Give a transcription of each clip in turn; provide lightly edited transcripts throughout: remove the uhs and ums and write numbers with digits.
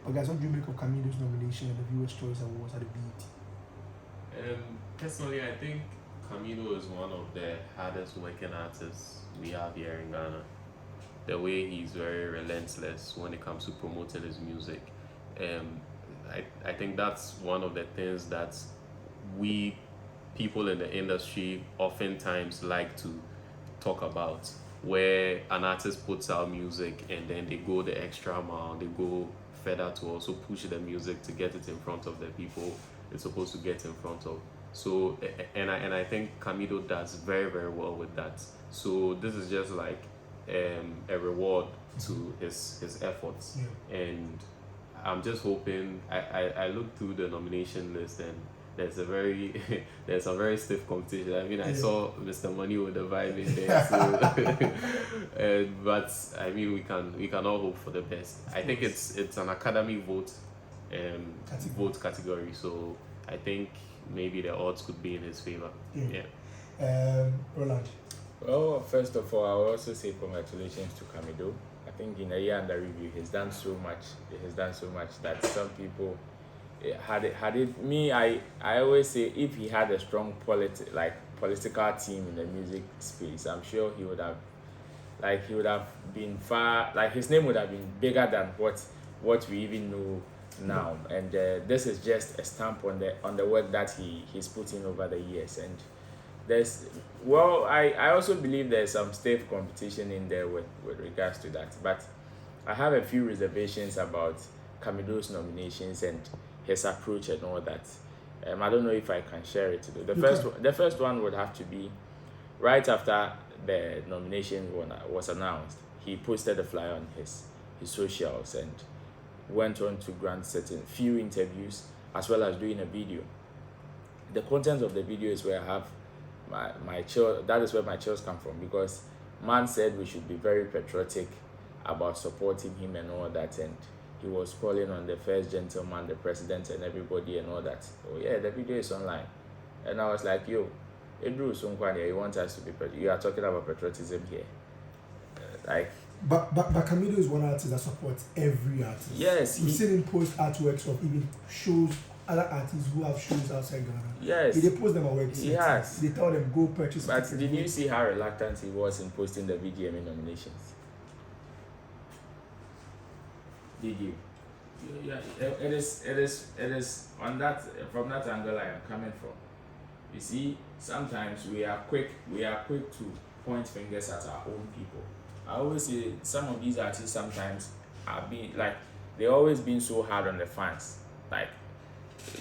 But guys, what do you make of Camidoh's nomination and the Viewers' Choice Awards at the BET? Personally, I think Camidoh is one of the hardest working artists we have here in Ghana. The way he's very relentless when it comes to promoting his music. I think that's one of the things that we people in the industry oftentimes like to talk about, where an artist puts out music and then they go the extra mile, they go further to also push the music to get it in front of the people it's supposed to get in front of. So and I think Camidoh does very very well with that. So this is just like a reward to his efforts. Yeah. And I'm just hoping I looked through the nomination list, and there's a very there's a very stiff competition. I mean, I saw Mr. Money with the vibe in there, so but I mean, we can all hope for the best. I think it's an academy vote vote category, so I think maybe the odds could be in his favor. Roland. Well, first of all, I will also say congratulations to Camidoh. I think in a year under review, he's done so much. He has done so much that some people I always say if he had a strong political team in the music space, I'm sure he would have been far, like his name would have been bigger than what we even know now. And this is just a stamp on the work that he's put in over the years. And I also believe there's some stiff competition in there with regards to that, but I have a few reservations about Camidoh's nominations and his approach and all that. I don't know if I can share it today. The first one would have to be right after the nomination was announced. He posted a flyer on his socials and went on to grant certain few interviews as well as doing a video. The content of the video is where I have my chill. That is where my chills come from, because man said we should be very patriotic about supporting him and all that, and he was calling on the first gentleman, the president, and everybody and all that. Oh yeah, the video is online, and I was like, yo, Edru Sunkwane, you want us to be you are talking about patriotism here, But Camidoh is one artist that supports every artist. Yes, we've seen him post artworks of even shows, other artists who have shows outside Ghana. Yes, they post them on websites. Yes, they tell them go purchase. But did you see how reluctant he was in posting the VGMA nominations? Did you? Yeah, it is on that, from that angle I am coming from. You see, sometimes we are quick to point fingers at our own people. I always say some of these artists sometimes are being they always been so hard on the fans. Like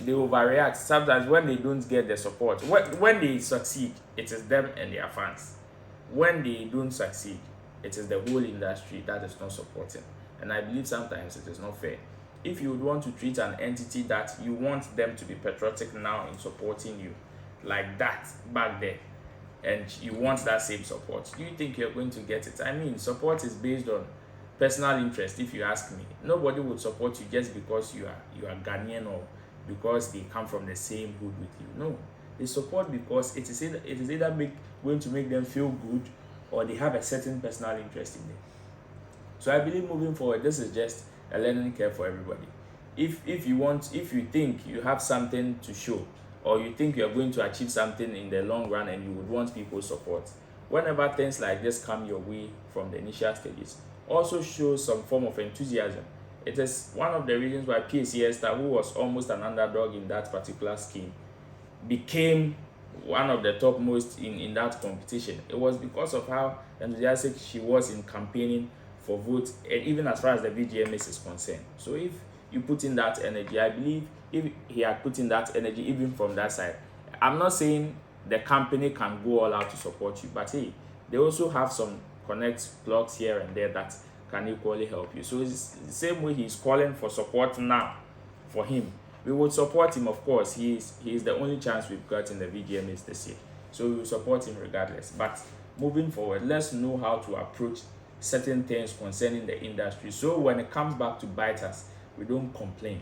they overreact sometimes when they don't get the support. When they succeed, it is them and their fans. When they don't succeed, it is the whole industry that is not supporting. And I believe sometimes it is not fair. If you would want to treat an entity that you want them to be patriotic now in supporting you like that back then, and you want that same support, do you think you're going to get it? I mean, support is based on personal interest. If you ask me, nobody would support you just because you are Ghanaian or because they come from the same hood with you. No, they support because it is either going to make them feel good, or they have a certain personal interest in them. So I believe moving forward, this is just a learning curve for everybody. If you think you have something to show, or you think you are going to achieve something in the long run and you would want people's support, whenever things like this come your way from the initial stages, also show some form of enthusiasm. It is one of the reasons why PAC Esther, who was almost an underdog in that particular scheme, became one of the topmost in that competition. It was because of how enthusiastic she was in campaigning for votes, and even as far as the VGMS is concerned. So if you put in that energy, I believe if he had put in that energy even from that side, I'm not saying the company can go all out to support you, but hey, they also have some connect plugs here and there that can equally help you. So it's the same way he's calling for support now for him. We would support him, of course. He is the only chance we've got in the VGMS this year. So we will support him regardless. But moving forward, let's know how to approach certain things concerning the industry, so when it comes back to bite us, we don't complain.